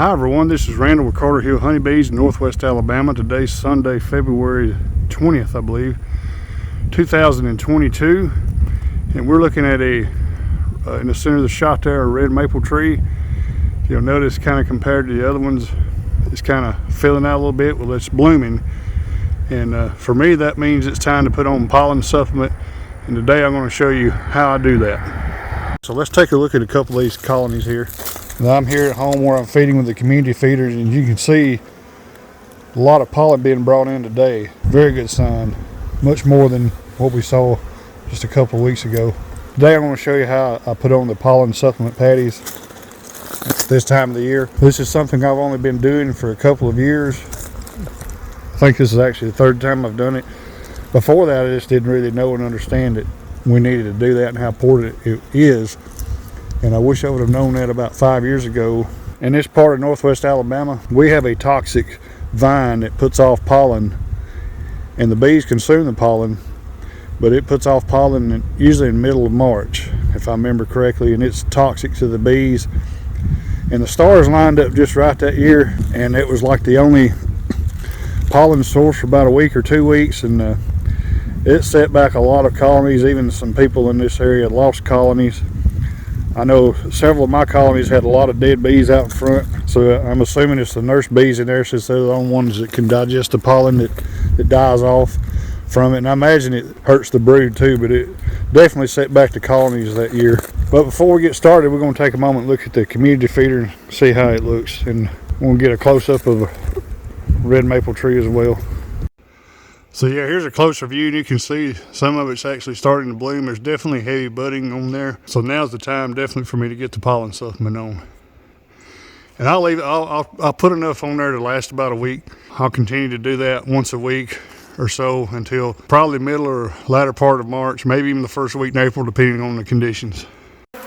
Hi everyone, this is Randall with Carter Hill Honeybees in Northwest Alabama. Today's Sunday, February 20th, I believe, 2022. And we're looking at in the center of the shot there, a red maple tree. You'll notice kind of compared to the other ones, it's kind of filling out a little bit. Well, it's blooming. And for me, that means it's time to put on pollen supplement. And today I'm going to show you how I do that. So let's take a look at a couple of these colonies here. Now I'm here at home where I'm feeding with the community feeders, and you can see a lot of pollen being brought in today. Very good sign, much more than what we saw just a couple of weeks ago. Today I'm going to show you how I put on the pollen supplement patties this time of the year. This is something I've only been doing for a couple of years. I think this is actually the third time I've done it. Before that, I just didn't really know and understand that we needed to do that and how important it is. And I wish I would have known that about 5 years ago. In this part of Northwest Alabama, we have a toxic vine that puts off pollen, and the bees consume the pollen, but it puts off pollen usually in the middle of March, if I remember correctly, and it's toxic to the bees. And the stars lined up just right that year, and it was like the only pollen source for about a week or 2 weeks, and it set back a lot of colonies. Even some people in this area lost colonies. I know several of my colonies had a lot of dead bees out in front, so I'm assuming it's the nurse bees in there, since they're the only ones that can digest the pollen that dies off from it. And I imagine it hurts the brood too, but it definitely set back the colonies that year. But before we get started, we're going to take a moment and look at the community feeder and see how it looks, and we'll get a close-up of a red maple tree as well. So yeah, here's a closer view, and you can see some of it's actually starting to bloom. There's definitely heavy budding on there. So now's the time definitely for me to get the pollen supplement on. And I'll put enough on there to last about a week. I'll continue to do that once a week or so until probably middle or latter part of March, maybe even the first week in April, depending on the conditions.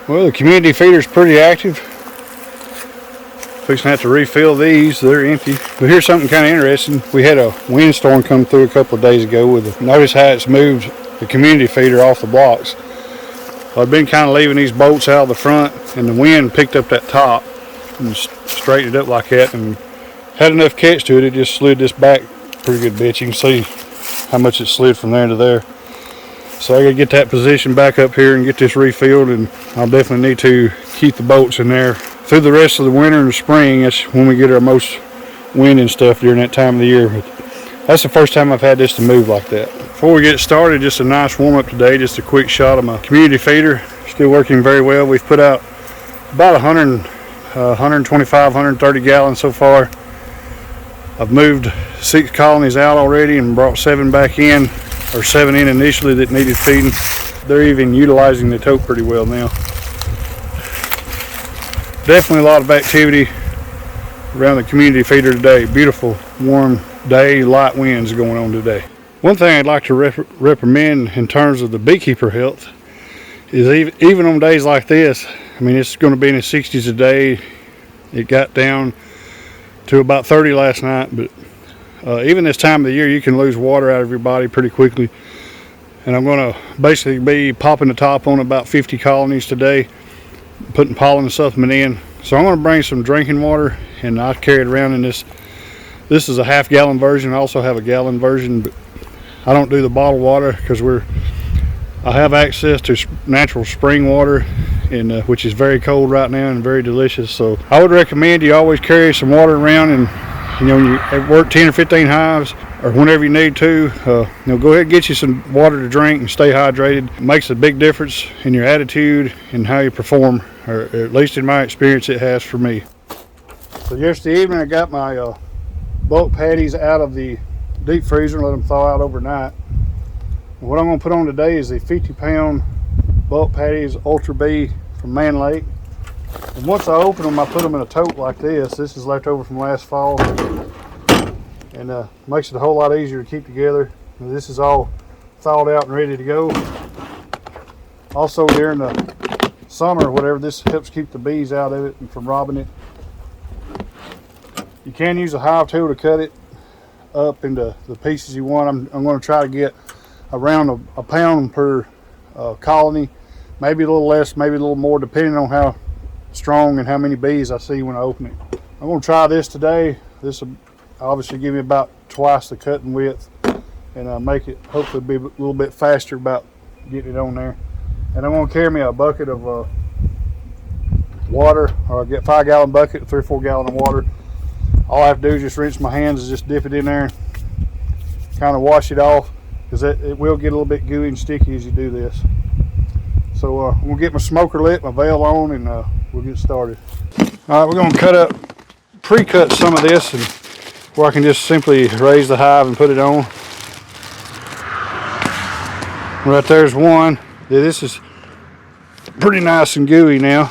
Well, the community feeder's pretty active. Fixing to have to refill these, they're empty. But here's something kind of interesting. We had a windstorm come through a couple of days ago. Notice how it's moved the community feeder off the blocks. I've been kind of leaving these bolts out of the front, and the wind picked up that top and straightened it up like that, and had enough catch to it. It just slid this back pretty good bit. You can see how much it slid from there to there. So I gotta get that position back up here and get this refilled, and I'll definitely need to keep the bolts in there through the rest of the winter and the spring. That's when we get our most wind and stuff during that time of the year. But that's the first time I've had this to move like that. Before we get started, just a nice warm up today. Just a quick shot of my community feeder. Still working very well. We've put out about 125, 130 gallons so far. I've moved 6 colonies out already and brought 7 back in, or 7 in initially that needed feeding. They're even utilizing the tote pretty well now. Definitely a lot of activity around the community feeder today. Beautiful, warm day, light winds going on today. One thing I'd like to recommend in terms of the beekeeper health is even on days like this, I mean, it's going to be in the 60s today. It got down to about 30 last night, but even this time of the year, you can lose water out of your body pretty quickly. And I'm going to basically be popping the top on about 50 colonies today, putting pollen supplement in. So I'm going to bring some drinking water, and I carry it around in this. This is a half-gallon version. I also have a gallon version, but I don't do the bottled water because I have access to natural spring water, and which is very cold right now and very delicious. So I would recommend you always carry some water around, and when you work 10 or 15 hives, or whenever you need to, go ahead and get you some water to drink and stay hydrated. It makes a big difference in your attitude and how you perform, or at least in my experience it has for me. So yesterday evening I got my bulk patties out of the deep freezer and let them thaw out overnight. And what I'm going to put on today is the 50-pound bulk patties Ultra B from Man Lake. And once I open them, I put them in a tote like this. This is left over from last fall, and makes it a whole lot easier to keep together. And this is all thawed out and ready to go. Also during the summer or whatever, this helps keep the bees out of it and from robbing it. You can use a hive tool to cut it up into the pieces you want. I'm going to try to get around a pound per colony, maybe a little less, maybe a little more, depending on how strong and how many bees I see when I open it. I'm I'm gonna try this today. This will obviously give me about twice the cutting width, and make it hopefully be a little bit faster about getting it on there. And I'm gonna carry me a bucket of water, or get 5-gallon bucket, 3 or 4 gallon of water. All I have to do is just rinse my hands and just dip it in there, kind of wash it off, because it will get a little bit gooey and sticky as you do this. So I'm gonna get my smoker lit, my veil on, and we'll get started. All right, we're gonna pre-cut some of this, and where I can just simply raise the hive and put it on. Right there's one. Yeah, this is pretty nice and gooey now.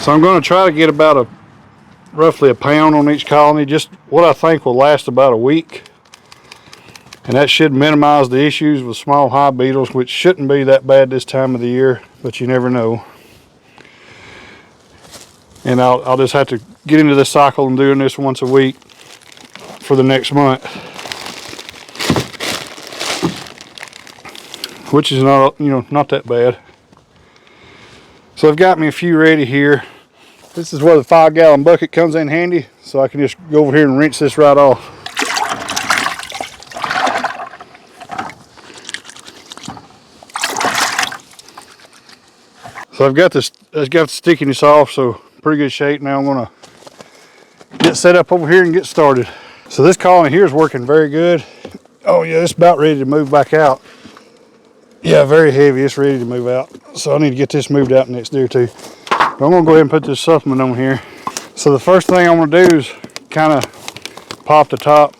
So I'm going to try to get about roughly a pound on each colony, just what I think will last about a week. And that should minimize the issues with small hive beetles, which shouldn't be that bad this time of the year, but you never know. And I'll just have to get into this cycle and doing this once a week for the next month, which is not that bad. So I've got me a few ready here. This is where the 5-gallon bucket comes in handy, so I can just go over here and rinse this right off. So I've got the stickiness off, so pretty good shape. Now I'm gonna get set up over here and get started. So this colony here is working very good. Oh yeah, it's about ready to move back out. Yeah, very heavy. It's ready to move out. So I need to get this moved out next day or two. But I'm gonna go ahead and put this supplement on here. So the first thing I'm gonna do is kind of pop the top,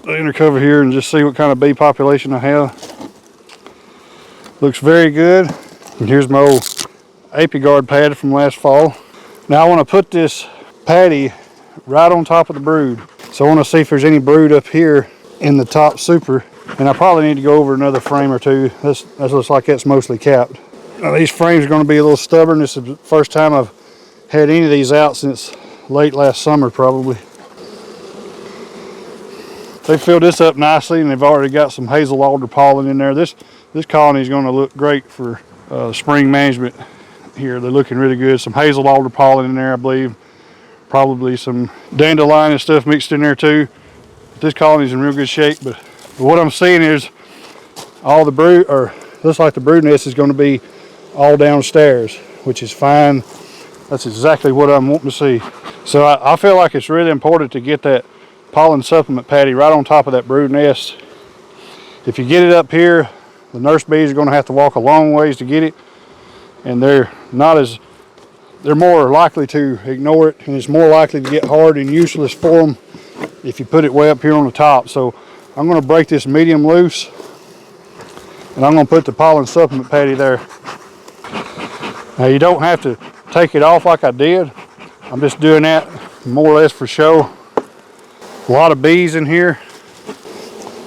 the inner cover here, and just see what kind of bee population I have. Looks very good. And here's my old ApiGuard pad from last fall. Now I want to put this patty right on top of the brood. So I want to see if there's any brood up here in the top super. And I probably need to go over another frame or two. This looks like that's mostly capped. Now these frames are going to be a little stubborn. This is the first time I've had any of these out since late last summer probably. They filled this up nicely, and they've already got some hazel alder pollen in there. This colony is going to look great for spring management here. They're looking really good. Some hazel alder pollen in there, I believe. Probably some dandelion and stuff mixed in there too. This colony's in real good shape, but what I'm seeing is all the brood, or looks like the brood nest is going to be all downstairs, which is fine. That's exactly what I'm wanting to see. So I feel like it's really important to get that pollen supplement patty right on top of that brood nest. If you get it up here, the nurse bees are going to have to walk a long ways to get it, and they're more likely to ignore it, and it's more likely to get hard and useless for them if you put it way up here on the top. So I'm going to break this medium loose, and I'm going to put the pollen supplement patty there. Now you don't have to take it off like I did. I'm just doing that more or less for show. A lot of bees in here.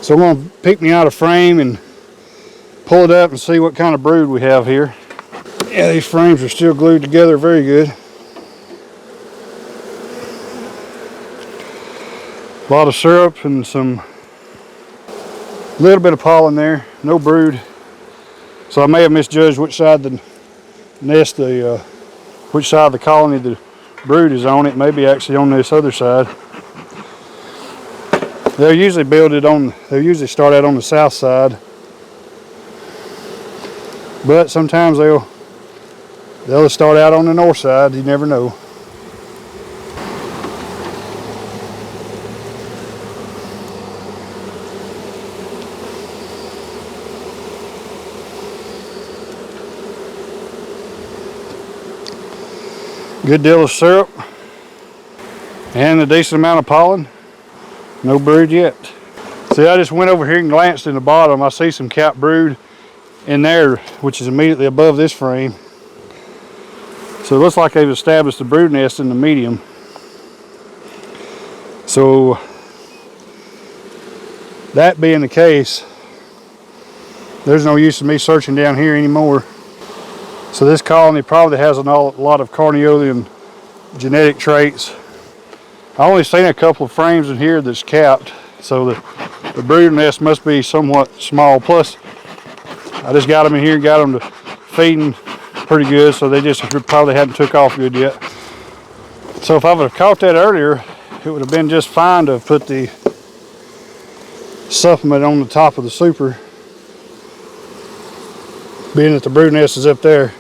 So I'm going to pick me out a frame and pull it up and see what kind of brood we have here. Yeah, these frames are still glued together very good. A lot of syrup and some little bit of pollen there, no brood. So I may have misjudged which side the nest, which side of the colony the brood is on. It may be actually on this other side. They'll usually start out on the south side, but sometimes they'll start out on the north side. You never know. Good deal of syrup and a decent amount of pollen. No brood yet. See, I just went over here and glanced in the bottom. I see some capped brood in there, which is immediately above this frame. So it looks like they've established a brood nest in the medium. So that being the case, there's no use in me searching down here anymore. So this colony probably has a lot of Carniolan genetic traits. I only seen a couple of frames in here that's capped, So the brood nest must be somewhat small. Plus, I just got them in here, got them to feeding pretty good, so they just probably hadn't took off good yet. So if I would have caught that earlier, it would have been just fine to put the supplement on the top of the super, being that the brood nest is up there.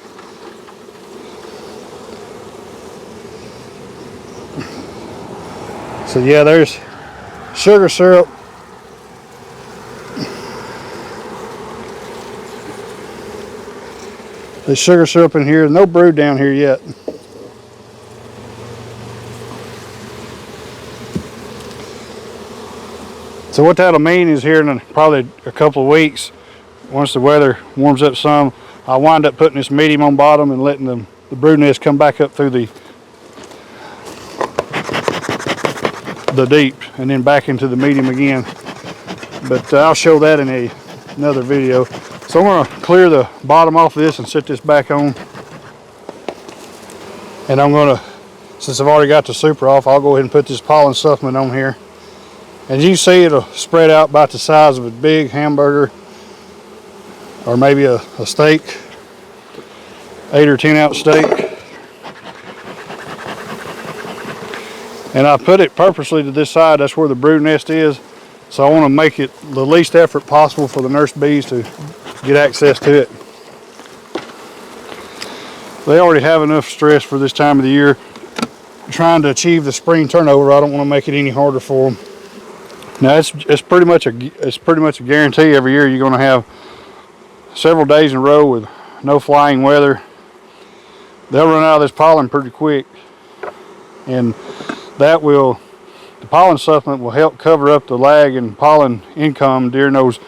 So yeah, there's sugar syrup. There's sugar syrup in here. No brood down here yet. So what that'll mean is here in probably a couple of weeks, once the weather warms up some, I'll wind up putting this medium on bottom and letting the brood nest come back up through the deep and then back into the medium again. But I'll show that in another video. So I'm going to clear the bottom off of this and set this back on. And I'm going to, since I've already got the super off, I'll go ahead and put this pollen supplement on here. As you can see, it'll spread out about the size of a big hamburger, or maybe a steak, 8 or 10 ounce steak. And I put it purposely to this side. That's where the brood nest is. So I want to make it the least effort possible for the nurse bees to get access to it. They already have enough stress for this time of the year trying to achieve the spring turnover. I don't want to make it any harder for them. Now it's pretty much a guarantee. Every year you're going to have several days in a row with no flying weather. They'll run out of this pollen pretty quick, and the pollen supplement will help cover up the lag in pollen income during those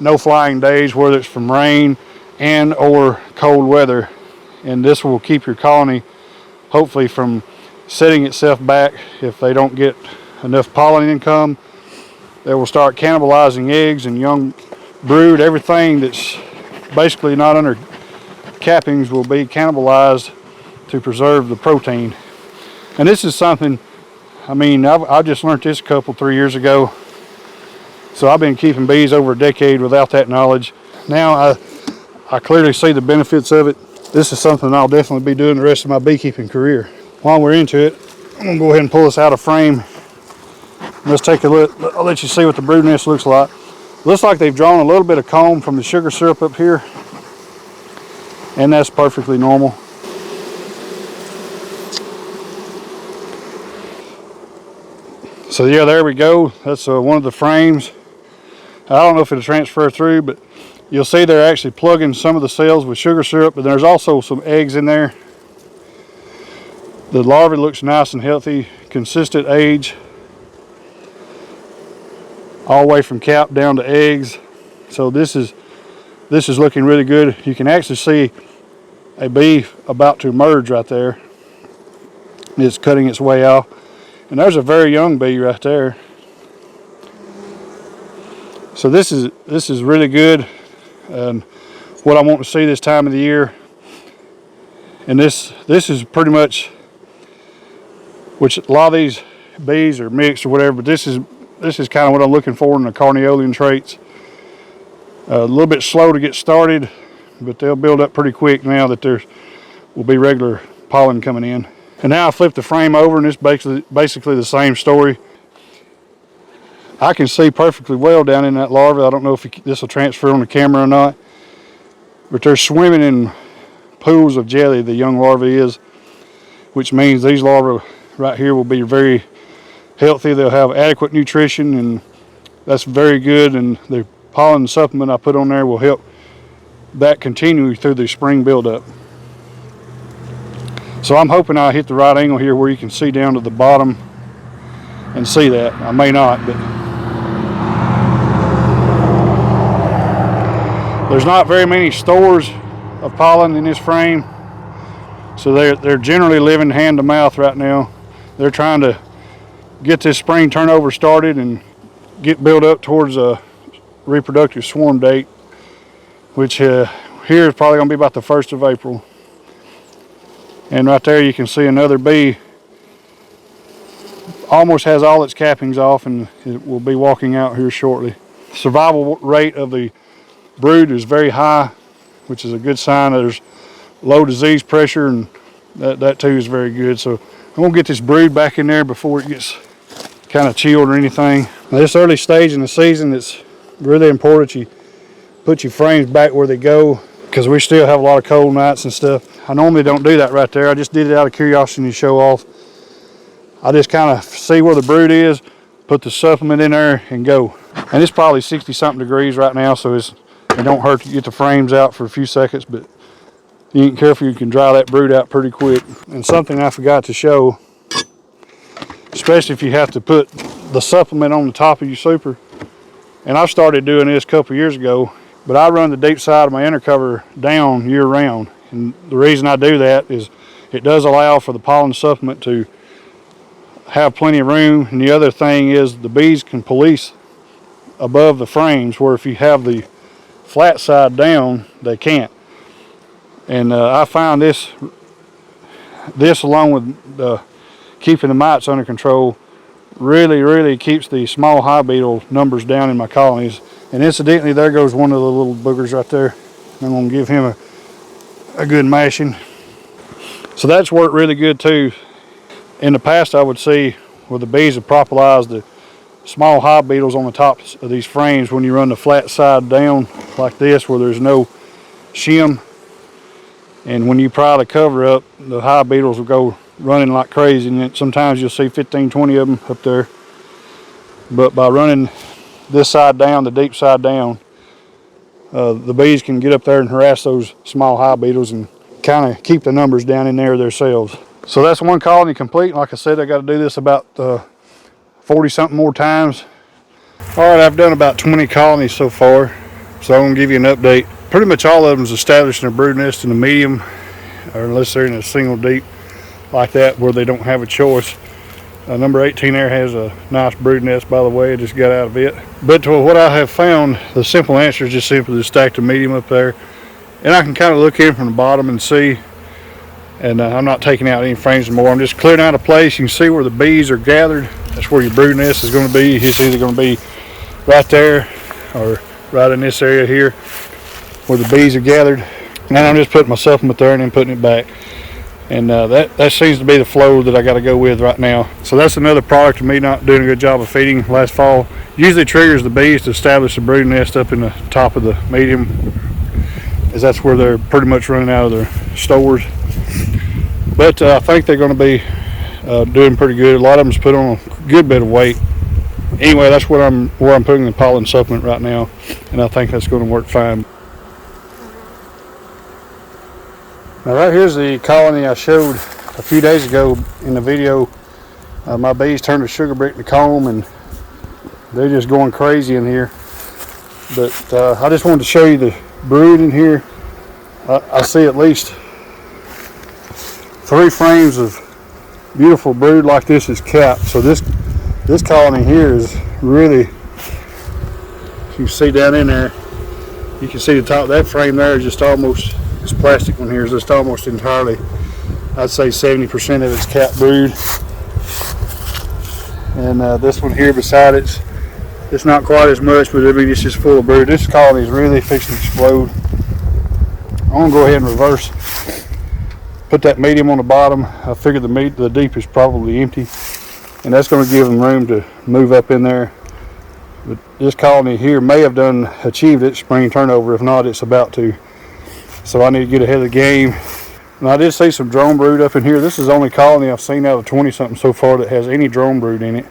no flying days, whether it's from rain and or cold weather. And this will keep your colony hopefully from setting itself back. If they don't get enough pollen income, they will start cannibalizing eggs and young brood. Everything that's basically not under cappings will be cannibalized to preserve the protein. And this is something, I mean, I just learned this 3 years ago. So I've been keeping bees over a decade without that knowledge. Now I clearly see the benefits of it. This is something I'll definitely be doing the rest of my beekeeping career. While we're into it, I'm gonna go ahead and pull this out of frame. Let's take a look. I'll let you see what the brood nest looks like. Looks like they've drawn a little bit of comb from the sugar syrup up here, and that's perfectly normal. So yeah, there we go. That's one of the frames. I don't know if it'll transfer through, but you'll see they're actually plugging some of the cells with sugar syrup, but there's also some eggs in there. The larvae looks nice and healthy, consistent age, all the way from cap down to eggs. So this is looking really good. You can actually see a bee about to emerge right there. It's cutting its way out. And there's a very young bee right there. So this is really good, and what I want to see this time of the year. And this is pretty much, which a lot of these bees are mixed or whatever, but this is kind of what I'm looking for in the Carniolan traits. A little bit slow to get started, but they'll build up pretty quick now that there will be regular pollen coming in. And now I flip the frame over, and it's basically the same story. I can see perfectly well down in that larva. I don't know if this will transfer on the camera or not, but they're swimming in pools of jelly, the young larva is, which means these larvae right here will be very healthy. They'll have adequate nutrition, and that's very good. And the pollen supplement I put on there will help that continue through the spring buildup. So I'm hoping I hit the right angle here where you can see down to the bottom and see that. I may not, but there's not very many stores of pollen in this frame, so they're generally living hand to mouth right now. They're trying to get this spring turnover started and get built up towards a reproductive swarm date, which here is probably going to be about the 1st of April. And right there you can see another bee almost has all its cappings off, and it will be walking out here shortly. Survival rate of the brood is very high, which is a good sign that there's low disease pressure, and that too is very good. So I'm gonna get this brood back in there before it gets kind of chilled or anything. Now, this early stage in the season, it's really important you put your frames back where they go, because we still have a lot of cold nights and stuff. I normally don't do that right there. I just did it out of curiosity to show off. I just kind of see where the brood is, put the supplement in there, and go. And it's probably 60 something degrees right now, so it don't hurt to get the frames out for a few seconds, but you ain't careful, you can dry that brood out pretty quick. And something I forgot to show, especially if you have to put the supplement on the top of your super, and I started doing this a couple years ago, but I run the deep side of my inner cover down year round. And the reason I do that is it does allow for the pollen supplement to have plenty of room, and the other thing is the bees can police above the frames, where if you have the flat side down, they can't. And I found this along with keeping the mites under control really keeps the small hive beetle numbers down in my colonies. And incidentally, there goes one of the little boogers right there. I'm going to give him a good mashing. So that's worked really good too. In the past, I would see where the bees have propolized the small hive beetles on the tops of these frames when you run the flat side down like this, where there's no shim. And when you pry the cover up, the hive beetles will go running like crazy, and sometimes you'll see 15, 20 of them up there. But by running this side down, the deep side down, the bees can get up there and harass those small hive beetles and kind of keep the numbers down in there themselves. So that's one colony complete. Like I said, I got to do this about 40 something more times. All right, I've done about 20 colonies so far, so I'm going to give you an update. Pretty much all of them is established in a brood nest in the medium, or unless they're in a single deep like that where they don't have a choice. Number 18 there has a nice brood nest, by the way. I just got out of it. But to what I have found, the simple answer is just simply to stack the medium up there. And I can kind of look in from the bottom and see. And I'm not taking out any frames anymore. I'm just clearing out a place. You can see where the bees are gathered. That's where your brood nest is going to be. It's either going to be right there or right in this area here where the bees are gathered. And I'm just putting my supplement there and then putting it back. And that seems to be the flow that I got to go with right now. So that's another product of me not doing a good job of feeding last fall. Usually triggers the bees to establish a brood nest up in the top of the medium, as that's where they're pretty much running out of their stores. But I think they're going to be doing pretty good. A lot of them's put on a good bit of weight. Anyway, that's where I'm putting the pollen supplement right now, and I think that's going to work fine. Now right here's the colony I showed a few days ago in the video. My bees turned a sugar brick to comb, and they're just going crazy in here. But I just wanted to show you the brood in here. I see at least 3 frames of beautiful brood like this is capped. So this colony here is really, you can see down in there, you can see the top of that frame there is just almost, this plastic one here is just almost entirely, I'd say 70% of it's capped brood. And this one here beside it's not quite as much, but I mean, it's just full of brood. This colony is really fixing to explode. I'm going to go ahead and reverse, put that medium on the bottom. I figure the deep is probably empty, and that's going to give them room to move up in there. But this colony here may have achieved its spring turnover. If not, it's about to. So I need to get ahead of the game. And I did see some drone brood up in here. This is the only colony I've seen out of 20 something so far that has any drone brood in it.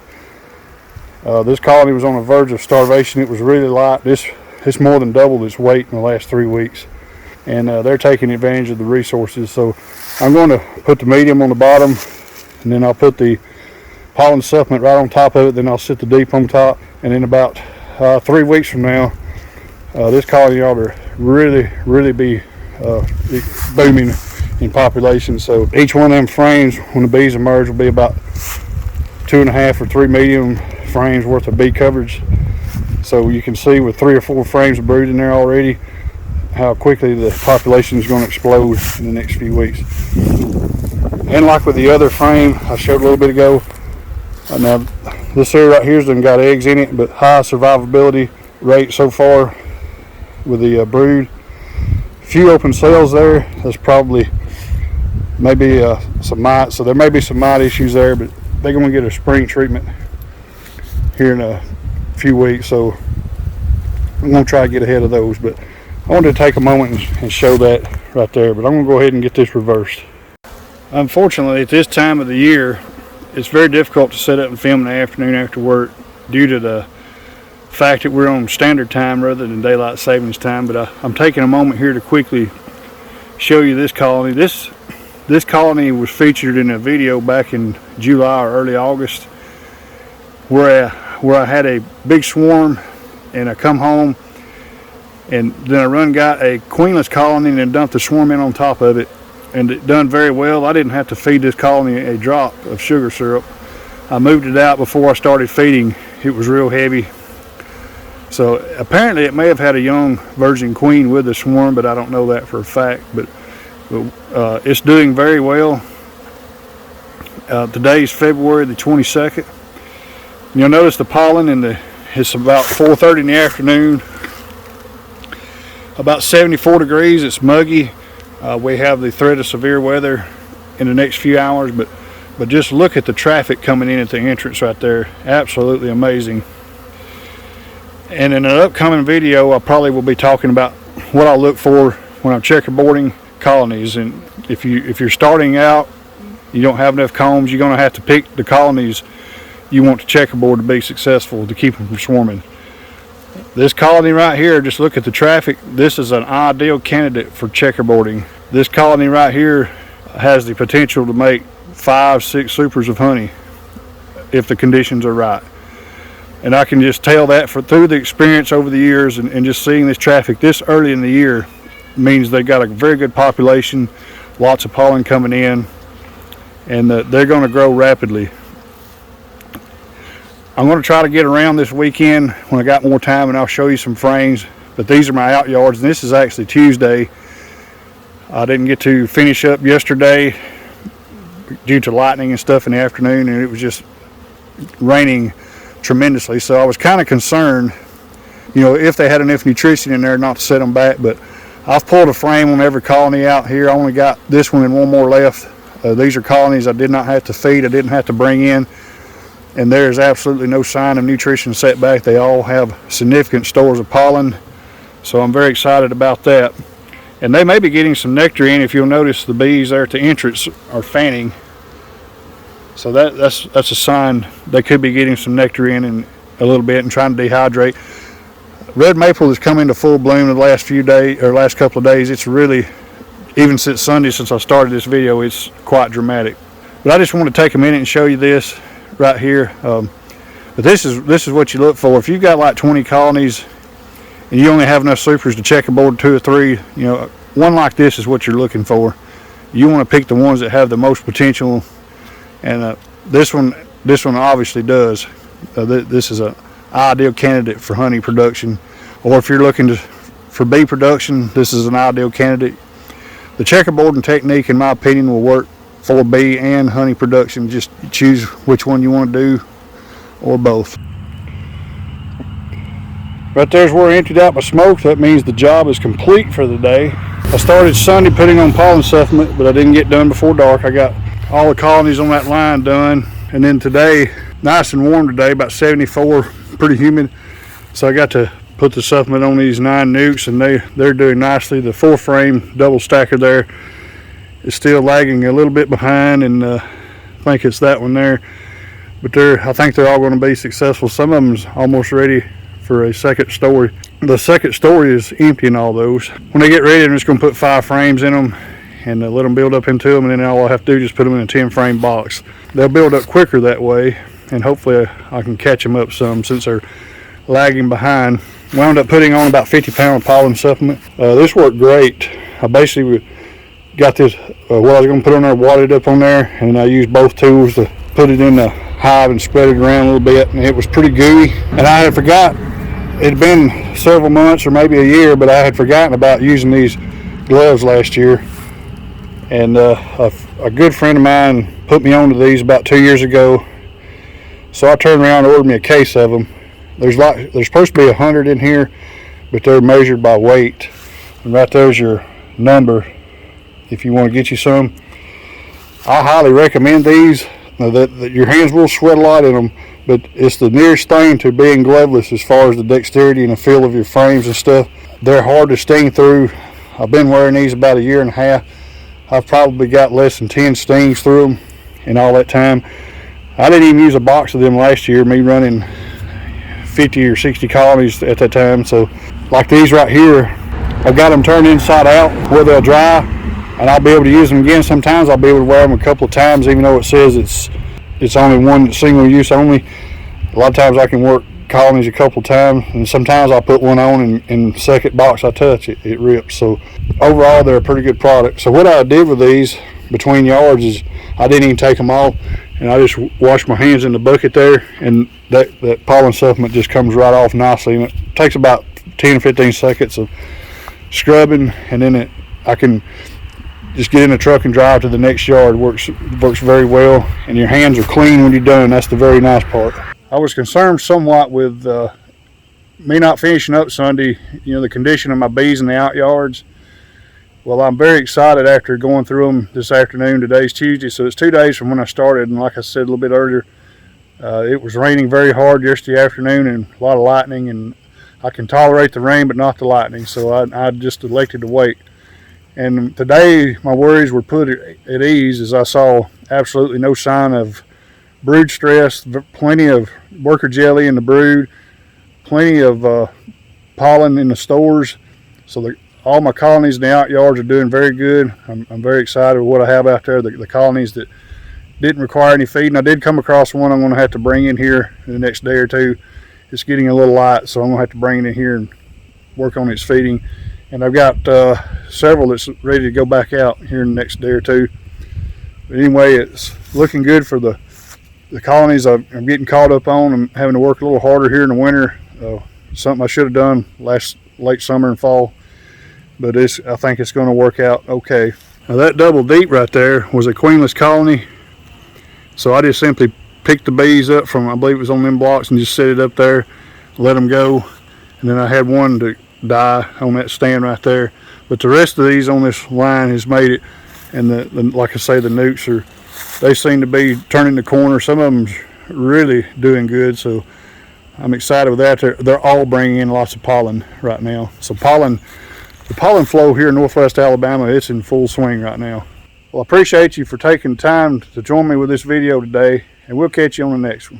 This colony was on the verge of starvation. It was really light. It's more than doubled its weight in the last 3 weeks. And they're taking advantage of the resources. So I'm going to put the medium on the bottom, and then I'll put the pollen supplement right on top of it. Then I'll sit the deep on top. And in about 3 weeks from now, this colony ought to really be booming in population. So each one of them frames, when the bees emerge, will be about 2.5 or 3 medium frames worth of bee coverage. So you can see with 3 or 4 frames of brood in there already how quickly the population is going to explode in the next few weeks. And like with the other frame I showed a little bit ago, Now this area right here's done got eggs in it, but high survivability rate so far with the brood. Few open cells there. That's probably maybe some mite, so there may be some mite issues there, but they're going to get a spring treatment here in a few weeks, so I'm going to try to get ahead of those. But I wanted to take a moment and show that right there, but I'm going to go ahead and get this reversed. Unfortunately, at this time of the year, it's very difficult to set up and film in the afternoon after work due to the fact that we're on standard time rather than daylight savings time. But I'm taking a moment here to quickly show you this colony. This colony was featured in a video back in July or early August where I had a big swarm, and I come home and then I got a queenless colony and then dumped the swarm in on top of it, and it done very well. I didn't have to feed this colony a drop of sugar syrup. I moved it out before I started feeding. It was real heavy. So apparently it may have had a young virgin queen with the swarm, but I don't know that for a fact. But it's doing very well. Today is February the 22nd. You'll notice the pollen it's about 4:30 in the afternoon. About 74 degrees. It's muggy. We have the threat of severe weather in the next few hours, but just look at the traffic coming in at the entrance right there. Absolutely amazing. And in an upcoming video, I probably will be talking about what I look for when I'm checkerboarding colonies. And if you're starting out, you don't have enough combs, you're going to have to pick the colonies you want to checkerboard to be successful, to keep them from swarming. This colony right here, just look at the traffic. This is an ideal candidate for checkerboarding. This colony right here has the potential to make 5-6 supers of honey if the conditions are right. And I can just tell that through the experience over the years, and just seeing this traffic this early in the year means they've got a very good population, lots of pollen coming in, and they're going to grow rapidly. I'm going to try to get around this weekend when I got more time, and I'll show you some frames. But these are my out yards, and this is actually Tuesday. I didn't get to finish up yesterday due to lightning and stuff in the afternoon, and it was just raining tremendously, so I was kind of concerned, if they had enough nutrition in there not to set them back. But I've pulled a frame on every colony out here. I only got this one and one more left. These are colonies I did not have to feed, I didn't have to bring in, and there is absolutely no sign of nutrition set back. They all have significant stores of pollen, so I'm very excited about that. And they may be getting some nectar in. If you'll notice, the bees there at the entrance are fanning. So that's a sign they could be getting some nectar in a little bit and trying to dehydrate. Red maple has come into full bloom in the last couple of days. It's really, even since Sunday, since I started this video, it's quite dramatic. But I just want to take a minute and show you this right here. But this is what you look for. If you've got like 20 colonies and you only have enough supers to checkerboard 2 or 3, one like this is what you're looking for. You want to pick the ones that have the most potential. And this one obviously does. This is an ideal candidate for honey production, or if you're looking for bee production, this is an ideal candidate. The checkerboarding technique, in my opinion, will work for bee and honey production. Just choose which one you want to do, or both. Right there's where I emptied out my smoke. That means the job is complete for the day. I started Sunday putting on pollen supplement, but I didn't get done before dark. I got all the colonies on that line done, and then today, nice and warm today, about 74, pretty humid, so I got to put the supplement on these 9 nukes, and they're doing nicely. The 4-frame double stacker there is still lagging a little bit behind, and I think it's that one there, but I think they're all going to be successful. Some of them's almost ready for a second story. The second story is empty in all those. When they get ready, I'm just going to put 5 frames in them and let them build up into them, and then all I have to do is put them in a 10-frame box. They'll build up quicker that way, and hopefully I can catch them up some since they're lagging behind. Wound up putting on about 50 pound pollen supplement. This worked great. I basically got this, what I was going to put on there, wadded up on there, and I used both tools to put it in the hive and spread it around a little bit, and it was pretty gooey. And I had forgot, it had been several months or maybe a year, but I had forgotten about using these gloves last year. And a good friend of mine put me onto these about 2 years ago. So I turned around and ordered me a case of them. There's supposed to be 100 in here, but they're measured by weight. And right there's your number if you want to get you some. I highly recommend these. That your hands will sweat a lot in them, but it's the nearest thing to being gloveless as far as the dexterity and the feel of your frames and stuff. They're hard to sting through. I've been wearing these about 1.5 years. I've probably got less than 10 stings through them in all that time. I didn't even use a box of them last year, me running 50 or 60 colonies at that time. So like these right here, I've got them turned inside out where they'll dry, and I'll be able to use them again. Sometimes I'll be able to wear them a couple of times, even though it says it's only one single use only. A lot of times I can work colonies a couple of times, and sometimes I'll put one on and second box I touch it rips. So overall they're a pretty good product. So what I did with these between yards is I didn't even take them off, and I just washed my hands in the bucket there, and that pollen supplement just comes right off nicely, and it takes about 10 or 15 seconds of scrubbing, and then I can just get in the truck and drive to the next yard. Works very well, and your hands are clean when you're done. That's the very nice part. I was concerned somewhat with me not finishing up Sunday, the condition of my bees in the out yards. Well, I'm very excited after going through them this afternoon. Today's Tuesday, so it's 2 days from when I started, and like I said a little bit earlier, it was raining very hard yesterday afternoon and a lot of lightning, and I can tolerate the rain but not the lightning, so I just elected to wait. And today my worries were put at ease as I saw absolutely no sign of brood stress, plenty of worker jelly in the brood, plenty of pollen in the stores. So all my colonies in the out yards are doing very good. I'm very excited with what I have out there. The colonies that didn't require any feeding. I did come across one I'm going to have to bring in here in the next day or two. It's getting a little light, so I'm going to have to bring it in here and work on its feeding. And I've got several that's ready to go back out here in the next day or two. But anyway, it's looking good for the colonies I'm getting caught up on. I'm having to work a little harder here in the winter. Something I should have done late summer and fall. But I think it's going to work out okay. Now that double deep right there was a queenless colony. So I just simply picked the bees up from, I believe it was on them blocks, and just set it up there, let them go. And then I had one to die on that stand right there. But the rest of these on this line has made it. And like I say, the nukes they seem to be turning the corner. Some of them's really doing good. So I'm excited with that. They're all bringing in lots of pollen right now. So the pollen flow here in Northwest Alabama, it's in full swing right now. Well, I appreciate you for taking time to join me with this video today, and we'll catch you on the next one.